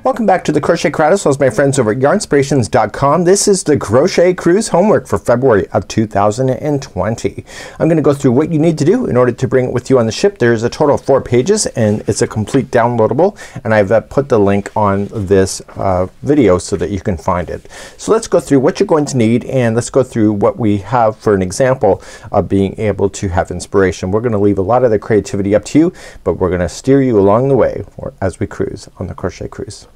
Welcome back to the Crochet Cruise with my friends over at yarnspirations.com. This is the Crochet Cruise homework for February of 2020. I'm going to go through what you need to do in order to bring it with you on the ship. There's a total of 4 pages and it's a complete downloadable, and I've put the link on this video so that you can find it. So let's go through what you're going to need, and let's go through what we have for an example of being able to have inspiration. We're going to leave a lot of the creativity up to you, but we're going to steer you along the way as we cruise on the Crochet Cruise.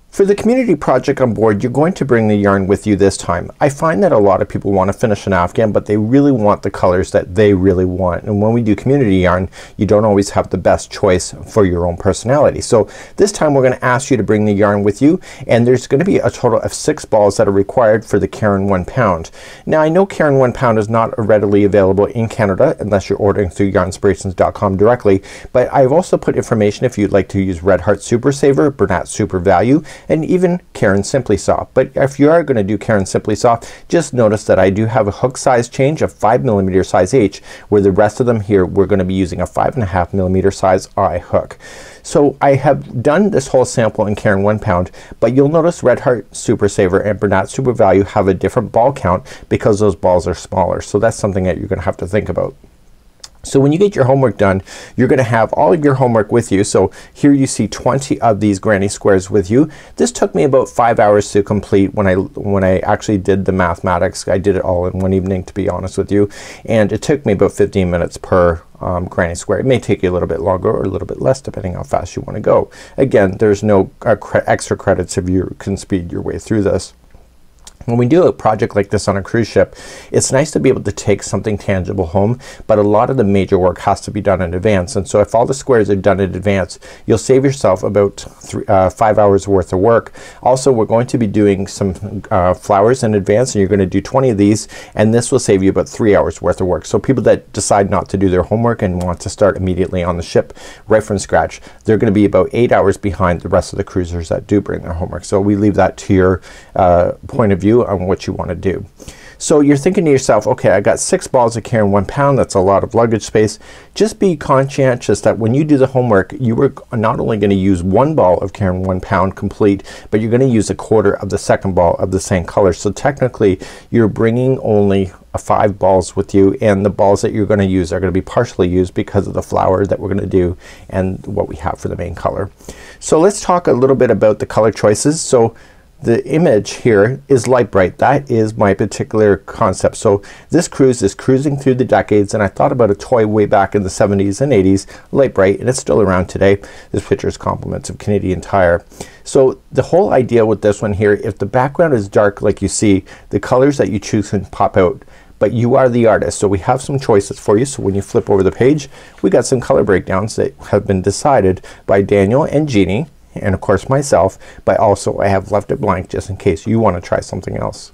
For the community project on board, you're going to bring the yarn with you this time. I find that a lot of people want to finish an Afghan, but they really want the colors that they really want. And when we do community yarn, you don't always have the best choice for your own personality. So this time we're going to ask you to bring the yarn with you, and there's going to be a total of 6 balls that are required for the Caron 1 pound. Now I know Caron 1 pound is not readily available in Canada unless you're ordering through yarnspirations.com directly, but I've also put information if you'd like to use Red Heart Super Saver, Bernat Super Value, and even Caron Simply Soft. But if you are going to do Caron Simply Soft, just notice that I do have a hook size change of 5mm size H, where the rest of them here we're going to be using a 5.5mm size I hook. So I have done this whole sample in Caron 1 pound, but you'll notice Red Heart Super Saver and Bernat Super Value have a different ball count because those balls are smaller. So that's something that you're going to have to think about. So when you get your homework done, you're going to have all of your homework with you. So here you see 20 of these granny squares with you. This took me about 5 hours to complete when I actually did the mathematics. I did it all in one evening, to be honest with you, and it took me about 15 minutes per granny square. It may take you a little bit longer or a little bit less depending how fast you want to go. Again, there's no extra credits if you can speed your way through this. When we do a project like this on a cruise ship, it's nice to be able to take something tangible home, but a lot of the major work has to be done in advance. And so if all the squares are done in advance, you'll save yourself about 5 hours worth of work. Also, we're going to be doing some flowers in advance, and you're going to do 20 of these, and this will save you about 3 hours worth of work. So people that decide not to do their homework and want to start immediately on the ship right from scratch, they're going to be about 8 hours behind the rest of the cruisers that do bring their homework. So we leave that to your point of view on what you want to do. So you're thinking to yourself, okay, I got 6 balls of Caron 1 pound. That's a lot of luggage space. Just be conscientious that when you do the homework, you are not only going to use 1 ball of Caron 1 pound complete, but you're going to use a quarter of the second ball of the same color. So technically you're bringing only 5 balls with you, and the balls that you're going to use are going to be partially used because of the flower that we're going to do and what we have for the main color. So let's talk a little bit about the color choices. So the image here is light bright. That is my particular concept. So this cruise is cruising through the decades, and I thought about a toy way back in the 70s and 80s, light bright, and it's still around today. This picture is compliments of Canadian Tire. So the whole idea with this one here, if the background is dark like you see, the colors that you choose can pop out. But you are the artist, so we have some choices for you. So when you flip over the page, we got some color breakdowns that have been decided by Daniel and Jeannie, and of course myself, but also I have left it blank just in case you want to try something else.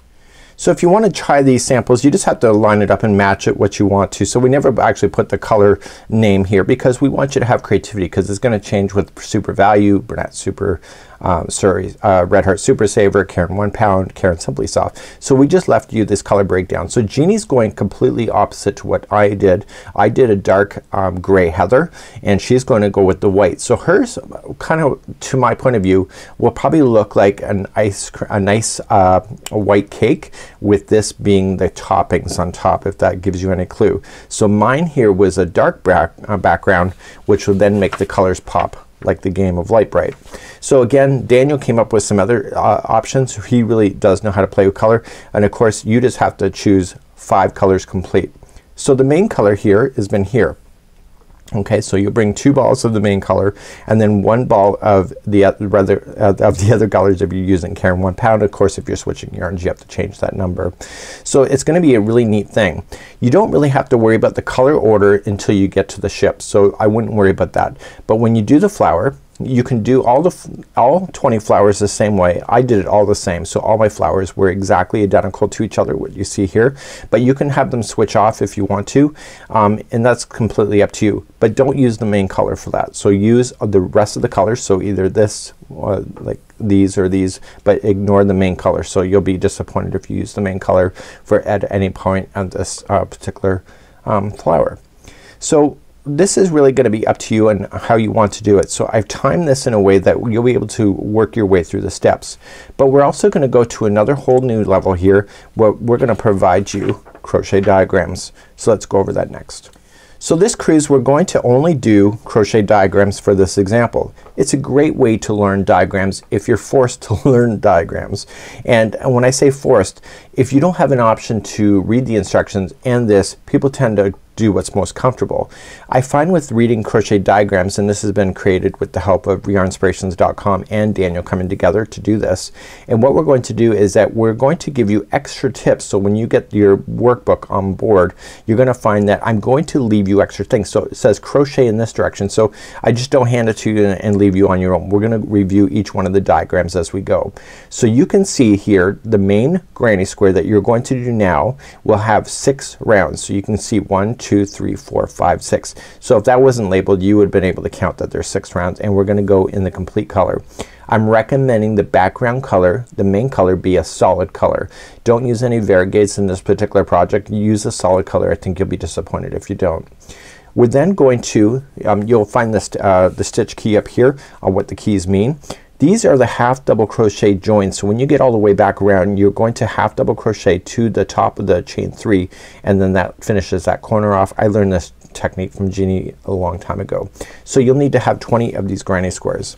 So if you want to try these samples, you just have to line it up and match it what you want to. So we never actually put the color name here because we want you to have creativity, because it's going to change with Super Value, Bernat Super, Red Heart Super Saver, Caron 1 pound, Caron Simply Soft. So we just left you this color breakdown. So Jeannie's going completely opposite to what I did. I did a dark gray heather, and she's going to go with the white. So hers, kind of to my point of view, will probably look like a nice white cake, with this being the toppings on top, if that gives you any clue. So mine here was a dark background, which will then make the colors pop like the game of light bright. So again, Daniel came up with some other options. He really does know how to play with color, and of course you just have to choose 5 colors complete. So the main color here has been here. Okay, so you bring 2 balls of the main color and then 1 ball of the other colors if you're using Caron 1 pound. Of course, if you're switching yarns, you have to change that number. So it's going to be a really neat thing. You don't really have to worry about the color order until you get to the ship, so I wouldn't worry about that. But when you do the flower, you can do all 20 flowers the same way. I did it all the same, so all my flowers were exactly identical to each other, what you see here, but you can have them switch off if you want to, and that's completely up to you. But don't use the main color for that. So use the rest of the colors, so either this like these or these, but ignore the main color. So you'll be disappointed if you use the main color for at any point on this particular flower. So this is really gonna be up to you and how you want to do it. So I've timed this in a way that you'll be able to work your way through the steps. But we're also gonna go to another whole new level here where we're gonna provide you crochet diagrams. So let's go over that next. So this cruise we're going to only do crochet diagrams for this example. It's a great way to learn diagrams if you're forced to learn diagrams. And when I say forced, if you don't have an option to read the instructions and this, people tend to do what's most comfortable. I find with reading crochet diagrams, and this has been created with the help of yarnspirations.com and Daniel coming together to do this, and what we're going to do is that we're going to give you extra tips. So when you get your workbook on board, you're gonna find that I'm going to leave you extra things. So it says crochet in this direction, so I just don't hand it to you and leave you on your own. We're gonna review each one of the diagrams as we go. So you can see here the main granny square that you're going to do now will have 6 rounds. So you can see 1, 2, 3, 4, 5, 6. So if that wasn't labeled, you would have been able to count that there's 6 rounds, and we're gonna go in the complete color. I'm recommending the background color, the main color, be a solid color. Don't use any variegates in this particular project. Use a solid color. I think you'll be disappointed if you don't. We're then going to, you'll find this, the stitch key up here on what the keys mean. These are the half double crochet joins. So when you get all the way back around, you're going to half double crochet to the top of the chain 3, and then that finishes that corner off. I learned this technique from Jeannie a long time ago. So you'll need to have 20 of these granny squares.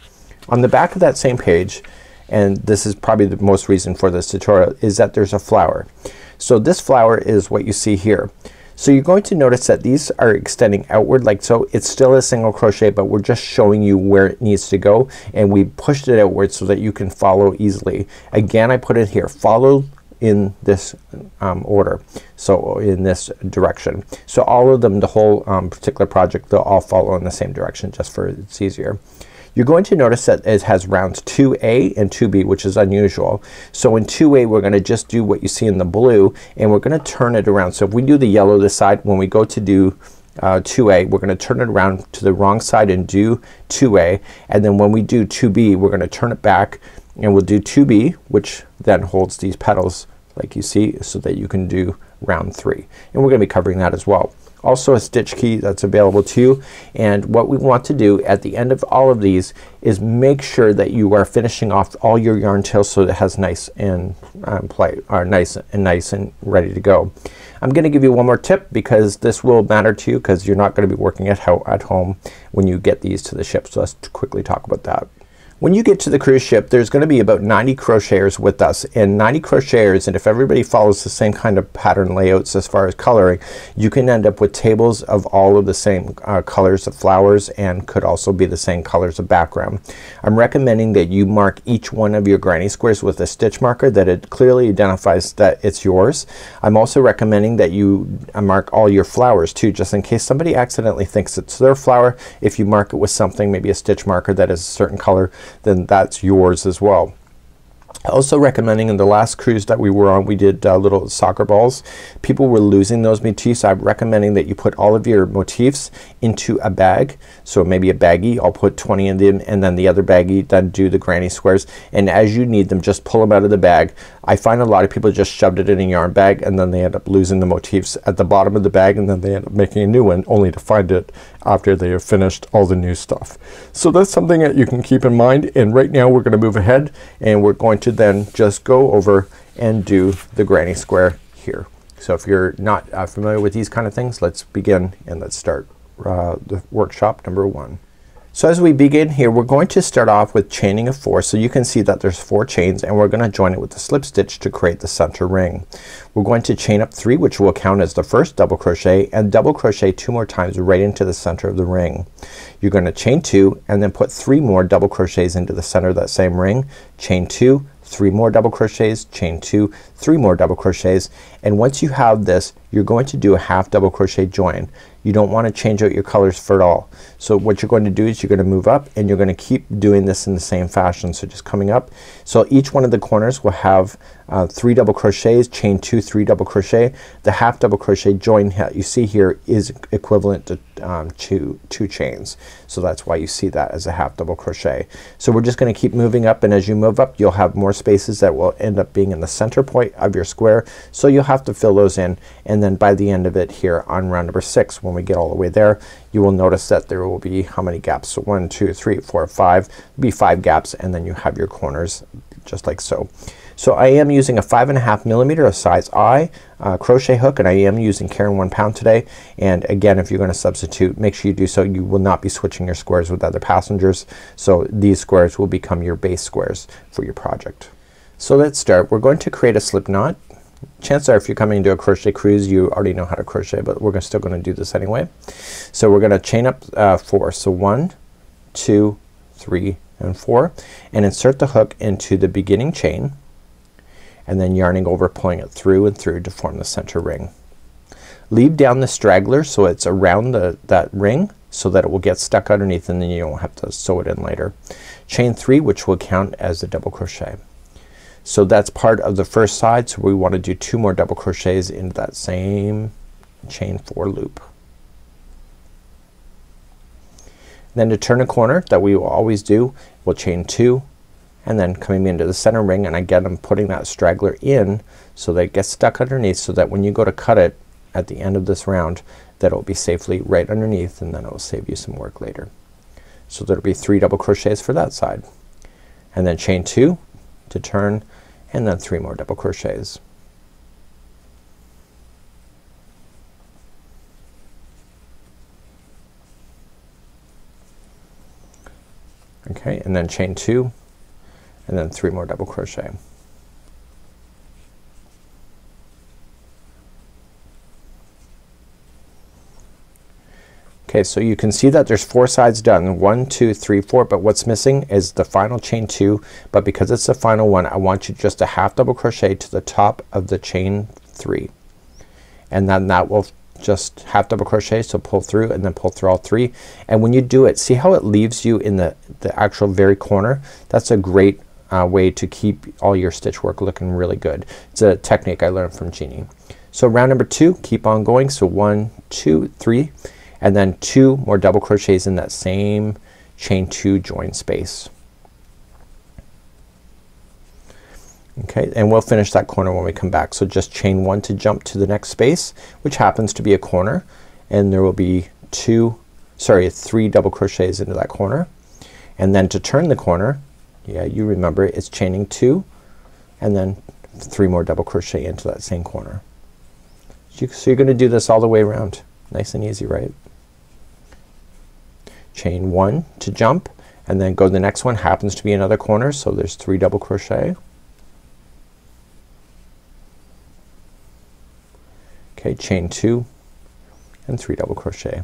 On the back of that same page, and this is probably the most reason for this tutorial, is that there's a flower. So this flower is what you see here. So you're going to notice that these are extending outward like so. It's still a single crochet, but we're just showing you where it needs to go, and we pushed it outward so that you can follow easily. Again, I put it here, follow in this order, so in this direction. So all of them, the whole particular project, they'll all follow in the same direction just for it's easier. You're going to notice that it has rounds 2A and 2B, which is unusual. So in 2A we're gonna just do what you see in the blue, and we're gonna turn it around. So if we do the yellow this side, when we go to do 2A, we're gonna turn it around to the wrong side and do 2A, and then when we do 2B we're gonna turn it back and we'll do 2B, which then holds these petals like you see, so that you can do round 3, and we're gonna be covering that as well. Also a stitch key that's available to you, and what we want to do at the end of all of these is make sure that you are finishing off all your yarn tails so that it has nice and nice and ready to go. I'm gonna give you one more tip because this will matter to you because you're not gonna be working at home when you get these to the ship. So let's quickly talk about that. When you get to the cruise ship, there's gonna be about 90 crocheters with us, and 90 crocheters, and if everybody follows the same kind of pattern layouts as far as coloring, you can end up with tables of all of the same colors of flowers, and could also be the same colors of background. I'm recommending that you mark each one of your granny squares with a stitch marker that it clearly identifies that it's yours. I'm also recommending that you mark all your flowers too, just in case somebody accidentally thinks it's their flower. If you mark it with something, maybe a stitch marker that is a certain color, then that's yours as well. Also recommending, in the last cruise that we were on, we did little soccer balls. People were losing those motifs. I'm recommending that you put all of your motifs into a bag. So maybe a baggie, I'll put 20 in them, and then the other baggie, then do the granny squares, and as you need them just pull them out of the bag. I find a lot of people just shoved it in a yarn bag and then they end up losing the motifs at the bottom of the bag, and then they end up making a new one only to find it after they have finished all the new stuff. So that's something that you can keep in mind, and right now we're gonna move ahead and we're going to then just go over and do the granny square here. So if you're not familiar with these kind of things, let's begin and let's start the workshop number 1. So as we begin here, we're going to start off with chaining of 4. So you can see that there's 4 chains, and we're gonna join it with the slip stitch to create the center ring. We're going to chain up 3, which will count as the first double crochet, and double crochet 2 more times right into the center of the ring. You're gonna chain 2 and then put 3 more double crochets into the center of that same ring, chain 2, 3 more double crochets, chain 2, 3 more double crochets, and once you have this, you're going to do a half double crochet join. You don't want to change out your colors for it all. So what you're going to do is you're going to move up, and you're going to keep doing this in the same fashion. So just coming up, so each one of the corners will have 3 double crochets, chain 2, 3 double crochet. The half double crochet join you see here is equivalent to 2 chains, so that's why you see that as a half double crochet. So we're just gonna keep moving up, and as you move up you'll have more spaces that will end up being in the center point of your square, so you'll have to fill those in, and then by the end of it here on round number 6, when we get all the way there, you will notice that there will be how many gaps? So 1, 2, 3, 4, 5. There'll be 5 gaps, and then you have your corners just like so. So I am using a 5.5 millimeter, a size I crochet hook, and I am using Karen 1 pound today. And again, if you're gonna substitute, make sure you do so. You will not be switching your squares with other passengers, so these squares will become your base squares for your project. So let's start. We're going to create a slip knot. Chances are if you're coming to a crochet cruise you already know how to crochet, but we're still gonna do this anyway. So we're gonna chain up 4. So 1, 2, 3, and 4, and insert the hook into the beginning chain, and then yarning over, pulling it through and through to form the center ring. Leave down the straggler so it's around that ring, so that it will get stuck underneath, and then you don't have to sew it in later. Chain 3, which will count as a double crochet. So that's part of the first side, so we want to do 2 more double crochets into that same chain 4 loop. Then to turn a corner, that we will always do, we'll chain 2, and then coming into the center ring, and again I'm putting that straggler in so that it gets stuck underneath, so that when you go to cut it at the end of this round, that it will be safely right underneath, and then it will save you some work later. So there'll be 3 double crochets for that side, and then chain 2 to turn, and then 3 more double crochets. Okay, and then chain 2, and then 3 more double crochet. Okay, so you can see that there's 4 sides done. 1, 2, 3, 4, but what's missing is the final chain 2, but because it's the final one I want you just a half double crochet to the top of the chain 3, and then that will just half double crochet, so pull through and then pull through all 3, and when you do it, see how it leaves you in the actual very corner? That's a great way to keep all your stitch work looking really good. It's a technique I learned from Jeannie. So round number 2, keep on going. So 1, 2, 3, and then 2 more double crochets in that same chain 2 join space. Okay, and we'll finish that corner when we come back. So just chain 1 to jump to the next space, which happens to be a corner, and there will be 3 double crochets into that corner, and then to turn the corner, yeah, you remember it's chaining 2 and then 3 more double crochet into that same corner. So you're gonna do this all the way around. Nice and easy, right? Chain 1 to jump, and then go to the next one, happens to be another corner, so there's 3 double crochet. Okay, chain 2 and 3 double crochet.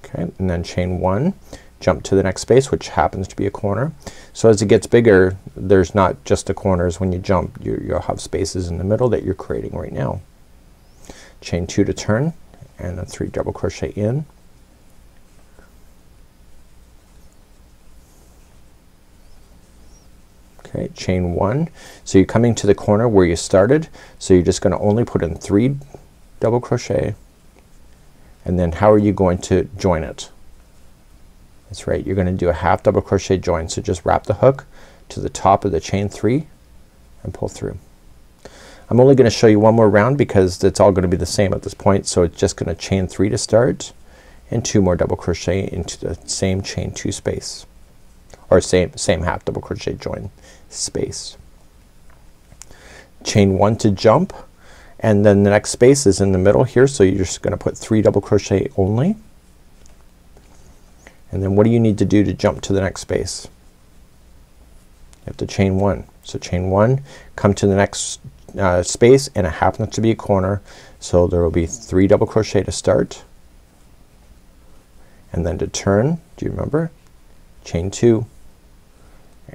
Okay, and then chain 1, jump to the next space, which happens to be a corner. So as it gets bigger, there's not just the corners. When you jump, you'll have spaces in the middle that you're creating right now. Chain 2 to turn, and then 3 double crochet in. Okay, chain 1. So you're coming to the corner where you started, so you're just gonna only put in 3 double crochet, and then how are you going to join it? That's right, you're gonna do a half double crochet join. So just wrap the hook to the top of the chain 3 and pull through. I'm only gonna show you one more round because it's all gonna be the same at this point. So it's just gonna chain 3 to start, and 2 more double crochet into the same chain 2 space, or same half double crochet join space. Chain 1 to jump, and then the next space is in the middle here, so you're just gonna put 3 double crochet only, and then what do you need to do to jump to the next space? You have to chain 1. So chain 1, come to the next space, and it happens to be a corner, so there will be 3 double crochet to start, and then to turn, do you remember? Chain 2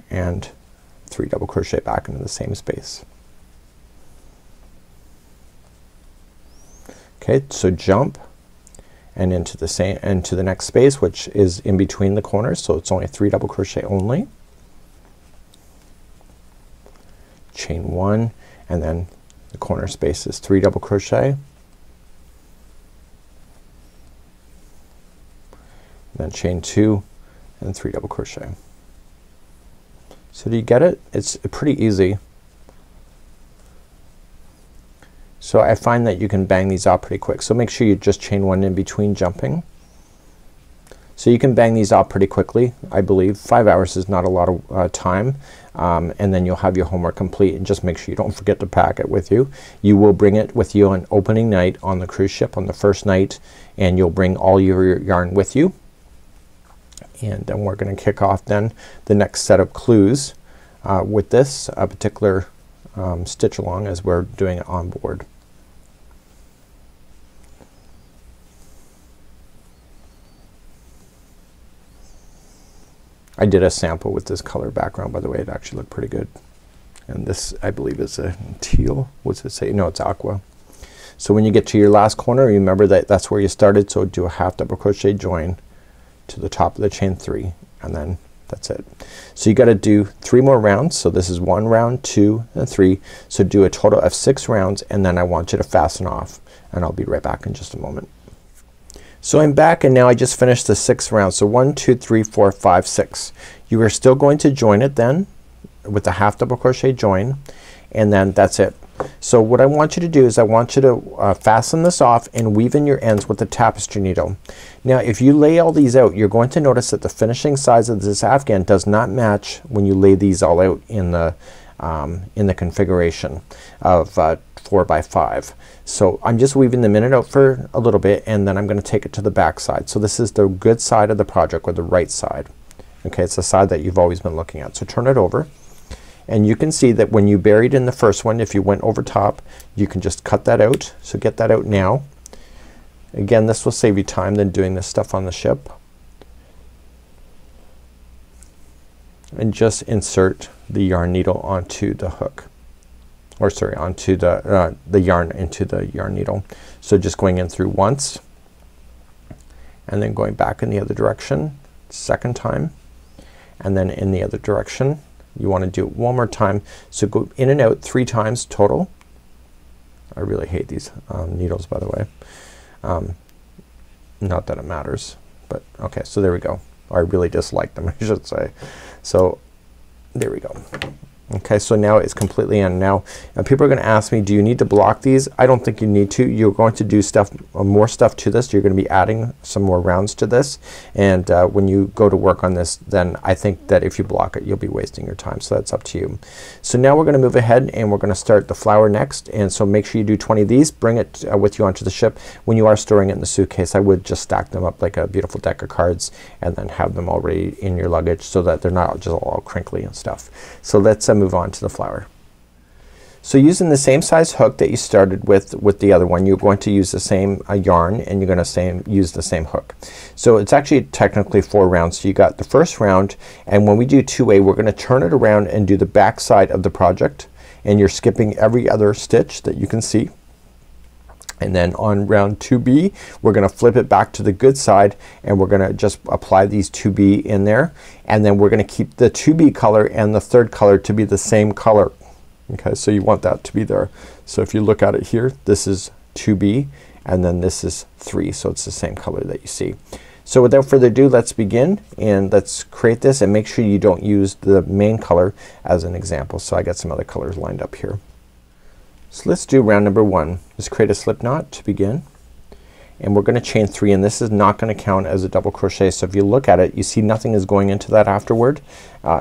and 3 double crochet back into the same space. Okay, so jump, and into the next space, which is in between the corners, so it's only 3 double crochet only. Chain 1, and then the corner space is 3 double crochet, then chain 2 and 3 double crochet. So do you get it? It's pretty easy. So I find that you can bang these out pretty quick. So make sure you just chain 1 in between jumping. So you can bang these out pretty quickly. I believe 5 hours is not a lot of time, and then you'll have your homework complete. And just make sure you don't forget to pack it with you. You will bring it with you on opening night on the cruise ship on the first night, and you'll bring all your yarn with you. And then we're gonna kick off then the next set of clues with this particular stitch along as we're doing it on board. I did a sample with this color background, by the way. It actually looked pretty good. And this I believe is a teal. What's it say? No, it's aqua. So when you get to your last corner, remember that that's where you started, so do a half double crochet join to the top of the chain 3, and then that's it. So you gotta do 3 more rounds. So this is 1 round, 2 and 3. So do a total of 6 rounds, and then I want you to fasten off, and I'll be right back in just a moment. So I'm back, and now I just finished the 6th round. So 1 2 3 4 5 6. You are still going to join it then with the half double crochet join, and then that's it. So what I want you to do is I want you to fasten this off and weave in your ends with the tapestry needle. Now if you lay all these out, you're going to notice that the finishing size of this Afghan does not match when you lay these all out in the configuration of 4 by 5. So I'm just weaving the minute out for a little bit, and then I'm gonna take it to the back side. So this is the good side of the project, or the right side. Okay, it's the side that you've always been looking at. So turn it over, and you can see that when you buried in the first one, if you went over top, you can just cut that out. So get that out now. Again, this will save you time than doing this stuff on the ship. And just insert the yarn needle onto the hook, or sorry, onto the yarn into the yarn needle. So just going in through once, and then going back in the other direction second time, and then in the other direction. You want to do it one more time. So go in and out 3 times total. I really hate these needles, by the way. Not that it matters, but okay, so there we go. Or I really dislike them, I should say. So there we go. Okay, so now it's completely in. Now people are gonna ask me, do you need to block these? I don't think you need to. You're going to do stuff, more stuff to this. You're gonna be adding some more rounds to this, and when you go to work on this, then I think that if you block it, you'll be wasting your time. So that's up to you. So now we're gonna move ahead, and we're gonna start the flower next. And so make sure you do 20 of these. Bring it with you onto the ship. When you are storing it in the suitcase, I would just stack them up like a beautiful deck of cards, and then have them already in your luggage so that they're not just all crinkly and stuff. So let's move on to the flower. So using the same size hook that you started with the other one, you're going to use the same yarn, and you're gonna use the same hook. So it's actually technically 4 rounds. So you got the first round, and when we do 2A, we're gonna turn it around and do the back side of the project, and you're skipping every other stitch that you can see. And then on round 2B, we're gonna flip it back to the good side, and we're gonna just apply these 2B in there, and then we're gonna keep the 2B color and the third color to be the same color. Okay, so you want that to be there. So if you look at it here, this is 2B, and then this is 3, so it's the same color that you see. So without further ado, let's begin, and let's create this, and make sure you don't use the main color as an example. So I got some other colors lined up here. So let's do round number 1. Let's create a slip knot to begin, and we're gonna chain 3, and this is not gonna count as a double crochet. So if you look at it, you see nothing is going into that afterward,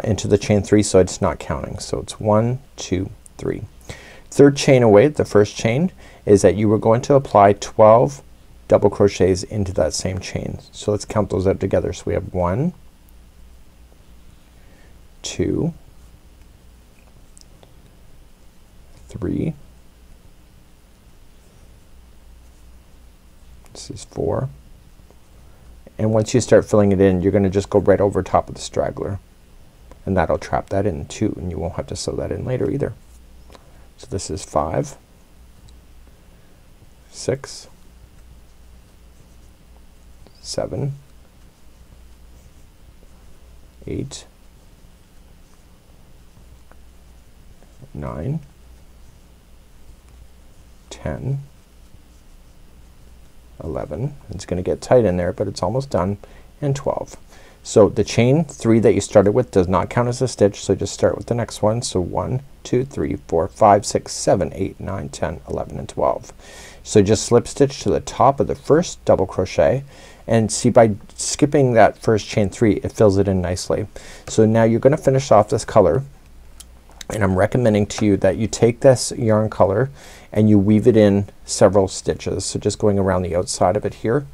into the chain 3, so it's not counting. So it's 1 2 3. Third chain away, the first chain, is that you were going to apply 12 double crochets into that same chain. So let's count those out together. So we have 1 2 3, this is 4, and once you start filling it in, you're gonna just go right over top of the straggler, and that'll trap that in too, and you won't have to sew that in later either. So this is 5 6 7, 8, 9, 10, 11. It's going to get tight in there, but it's almost done, and 12. So the chain 3 that you started with does not count as a stitch, so just start with the next one. So 1, 2, 3, 4, 5, 6, 7, 8, 9, 10, 11, and 12. So just slip stitch to the top of the first double crochet, and see, by skipping that first chain 3 it fills it in nicely. So now you're gonna finish off this color, and I'm recommending to you that you take this yarn color and you weave it in several stitches. So just going around the outside of it here,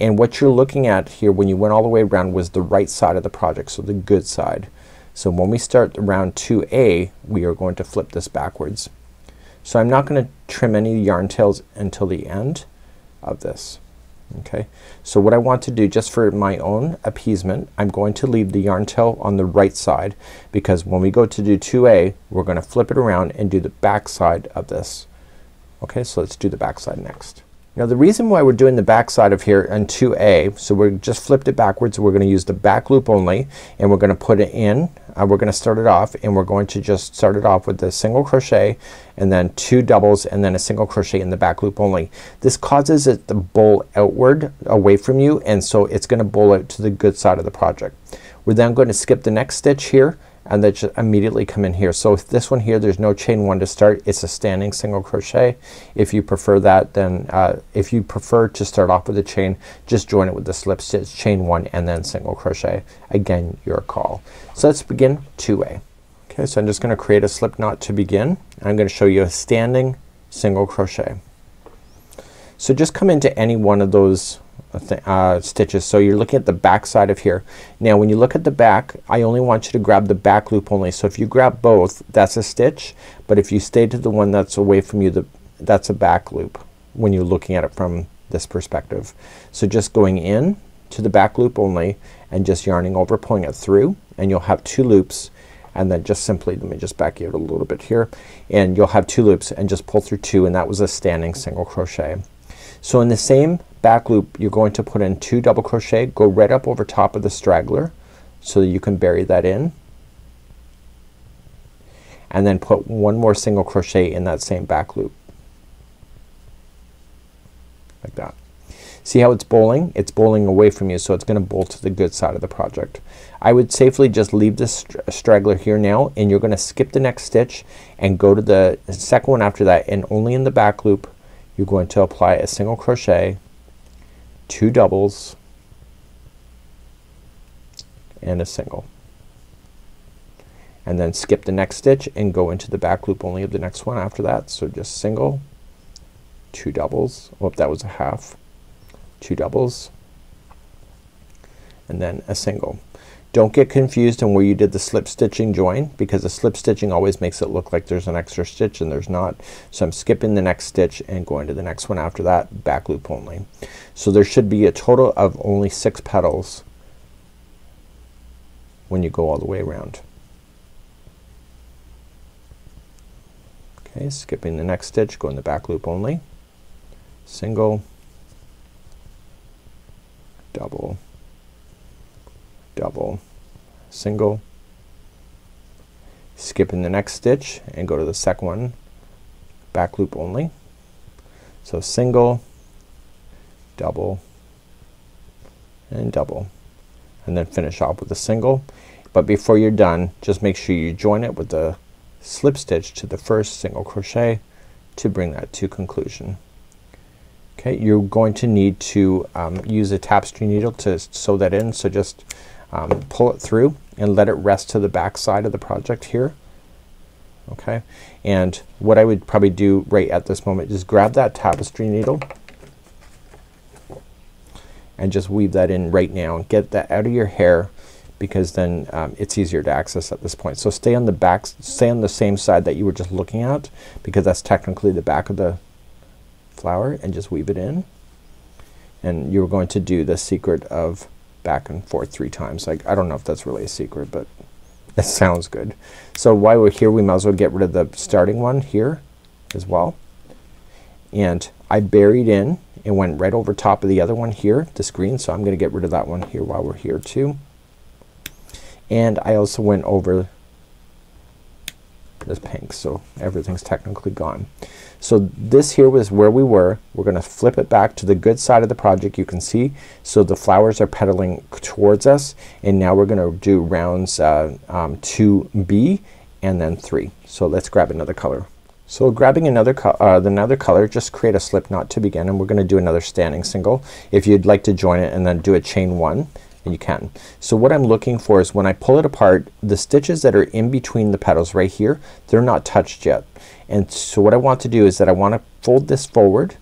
and what you're looking at here when you went all the way around was the right side of the project, so the good side. So when we start round 2A we are going to flip this backwards. So I'm not gonna trim any yarn tails until the end of this. Okay, so what I want to do, just for my own appeasement, I'm going to leave the yarn tail on the right side, because when we go to do 2A we're gonna flip it around and do the back side of this. Okay, so let's do the back side next. Now the reason why we're doing the back side of here in 2A, so we're just flipped it backwards, we're gonna use the back loop only, and we're gonna put it in, we're gonna start it off, and we're going to just start it off with the single crochet and then 2 doubles and then a single crochet in the back loop only. This causes it to bowl outward away from you, and so it's gonna bowl out to the good side of the project. We're then going to skip the next stitch here and then just immediately come in here. So if this one here, there's no chain 1 to start, it's a standing single crochet. If you prefer that, then if you prefer to start off with a chain, just join it with the slip stitch, chain 1 and then single crochet. Again, your call. So let's begin 2A. Okay, so I'm just gonna create a slip knot to begin. I'm gonna show you a standing single crochet. So just come into any one of those stitches. So you're looking at the back side of here. Now when you look at the back, I only want you to grab the back loop only. So if you grab both, that's a stitch, but if you stay to the one that's away from you, that's a back loop when you're looking at it from this perspective. So just going in to the back loop only and just yarning over, pulling it through, and you'll have 2 loops, and then just simply, let me just back you out a little bit here, and you'll have 2 loops and just pull through 2, and that was a standing single crochet. So in the same back loop you're going to put in 2 double crochet, go right up over top of the straggler so that you can bury that in, and then put 1 more single crochet in that same back loop like that. See how it's bowling? It's bowling away from you, so it's gonna bowl to the good side of the project. I would safely just leave this straggler here now, and you're gonna skip the next stitch and go to the second one after that, and only in the back loop you're going to apply a single crochet, 2 doubles and a single, and then skip the next stitch and go into the back loop only of the next one after that. So just single, 2 doubles, oh that was a half, 2 doubles and then a single. Don't get confused on where you did the slip stitching join, because the slip stitching always makes it look like there's an extra stitch and there's not. So I'm skipping the next stitch and going to the next one after that, back loop only. So there should be a total of only 6 petals when you go all the way around. Okay, skipping the next stitch, go in the back loop only, single, double, double, single, skip in the next stitch and go to the second one, back loop only. So single, double and double, and then finish off with a single. But before you're done, just make sure you join it with the slip stitch to the first single crochet to bring that to conclusion. Okay, you're going to need to use a tapestry needle to sew that in, so just pull it through and let it rest to the back side of the project here. Okay, and what I would probably do right at this moment is grab that tapestry needle and just weave that in right now and get that out of your hair, because then it's easier to access at this point. So stay on the back, stay on the same side that you were just looking at, because that's technically the back of the flower, and just weave it in. And you're going to do the secret of back and forth 3 times. Like, I don't know if that's really a secret, but it sounds good. So while we're here, we might as well get rid of the starting one here as well. And I buried in it went right over top of the other one here, this green, so I'm gonna get rid of that one here while we're here too. And I also went over this pink, so everything's technically gone. So this here was where we were. We're gonna flip it back to the good side of the project, you can see. So the flowers are pedaling towards us, and now we're gonna do rounds 2B and then 3. So let's grab another color. So grabbing another color, just create a slip knot to begin, and we're gonna do another standing single. If you'd like to join it and then do a chain 1, and you can. So what I'm looking for is when I pull it apart, the stitches that are in between the petals right here, they're not touched yet. And so what I want to do is that I want to fold this forward,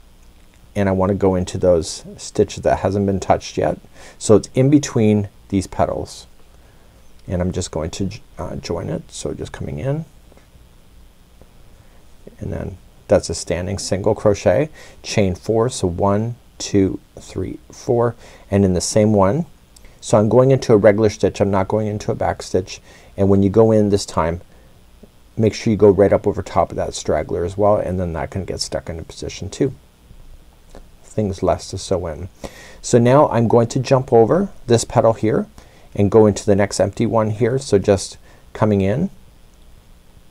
and I want to go into those stitches that hasn't been touched yet. So it's in between these petals, and I'm just going to join it. So just coming in, and then that's a standing single crochet, chain 4, so 1, 2, 3, 4, and in the same one, so I'm going into a regular stitch, I'm not going into a back stitch, and when you go in this time, make sure you go right up over top of that straggler as well, and then that can get stuck into position too. Things less to sew in. So now I'm going to jump over this petal here and go into the next empty one here. So just coming in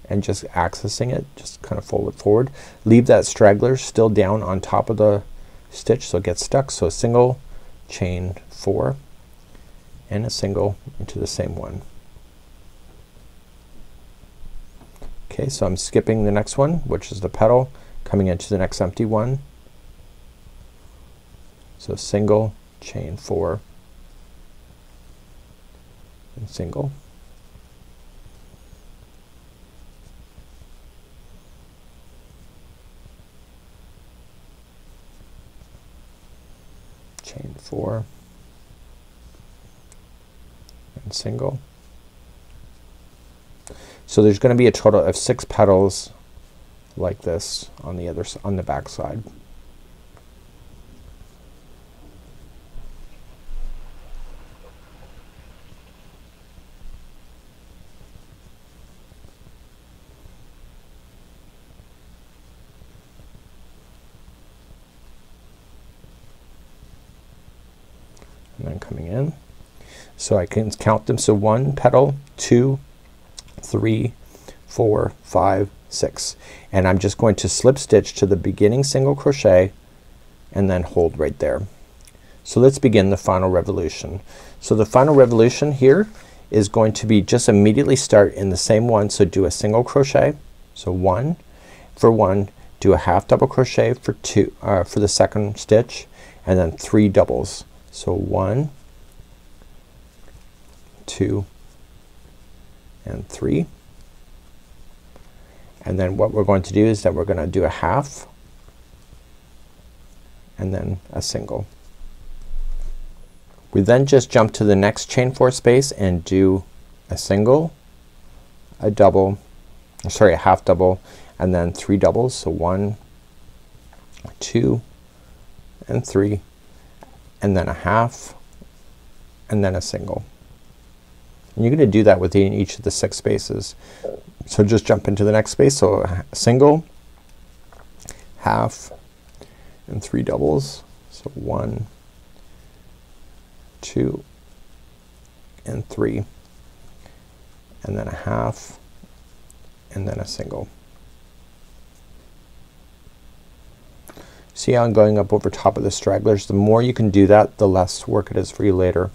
and just accessing it, just kind of fold it forward. Leave that straggler still down on top of the stitch so it gets stuck. So a single, chain 4, and a single into the same one. Okay, so I'm skipping the next one, which is the petal, coming into the next empty one. So single, chain 4, and single. Chain 4, and single. So there's gonna be a total of 6 petals like this on the on the back side. And then coming in. So I can count them. So 1 petal, 2, 3, 4, 5, 6, and I'm just going to slip stitch to the beginning single crochet and then hold right there. So let's begin the final revolution. So the final revolution here is going to be just immediately start in the same one. So do a single crochet, so 1 for 1, do a half double crochet for 2 for the second stitch, and then 3 doubles. So 1, 2, and 3, and then what we're going to do is that we're gonna do a half and then a single. We then just jump to the next chain 4 space and do a single, a double, sorry, a half double, and then 3 doubles. So 1, 2, and 3, and then a half, and then a single. And you're gonna do that within each of the 6 spaces. So just jump into the next space. So single, half, and 3 doubles. So 1, 2, and 3, and then a half, and then a single. See how I'm going up over top of the stragglers? The more you can do that, the less work it is for you later.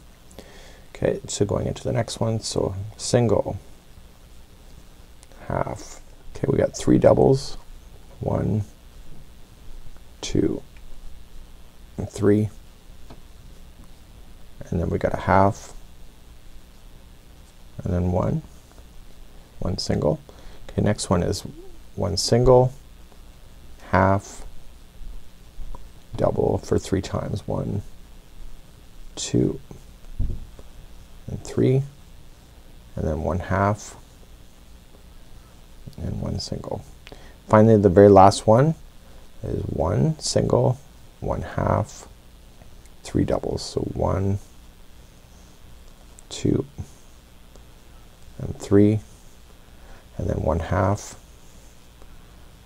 Okay, so going into the next one, so single, half. Okay, we got 3 doubles, 1, 2, and 3, and then we got a half, and then 1 single. Okay, next one is 1 single, half, double for 3 times, 1, 2, and 3, and then 1 half and 1 single. Finally the very last one is 1 single, 1 half, 3 doubles. So 1, 2, and 3, and then 1 half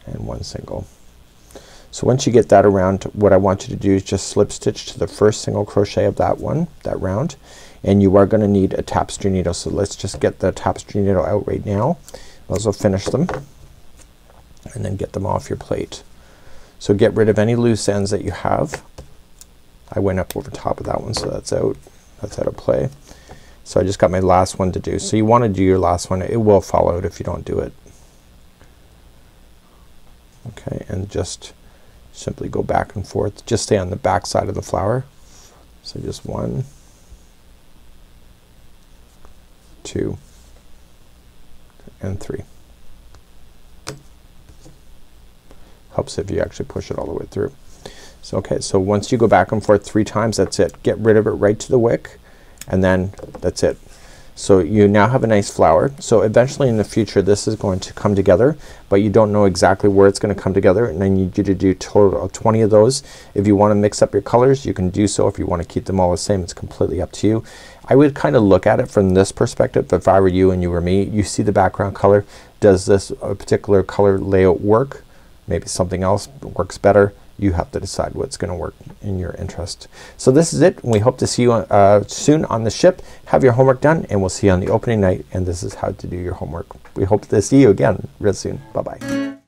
and 1 single. So once you get that around, what I want you to do is just slip stitch to the first single crochet of that one, that round, and you are gonna need a tapestry needle. So let's just get the tapestry needle out right now. Those will finish them, and then get them off your plate. So get rid of any loose ends that you have. I went up over top of that one, so that's out of play. So I just got my last one to do. So you want to do your last one. It will fall out if you don't do it. Okay, and just simply go back and forth. Just stay on the back side of the flower. So just 1, 2, and 3. Helps if you actually push it all the way through. So okay, so once you go back and forth 3 times, that's it. Get rid of it right to the wick, and then that's it. So you now have a nice flower. So eventually in the future this is going to come together, but you don't know exactly where it's gonna come together, and I need you to do a total of 20 of those. If you want to mix up your colors, you can do so. If you want to keep them all the same, it's completely up to you. I would kind of look at it from this perspective. If I were you and you were me, you see the background color. Does this particular color layout work? Maybe something else works better. You have to decide what's gonna work in your interest. So this is it. We hope to see you soon on the ship. Have your homework done, and we'll see you on the opening night, and this is how to do your homework. We hope to see you again real soon. Bye bye.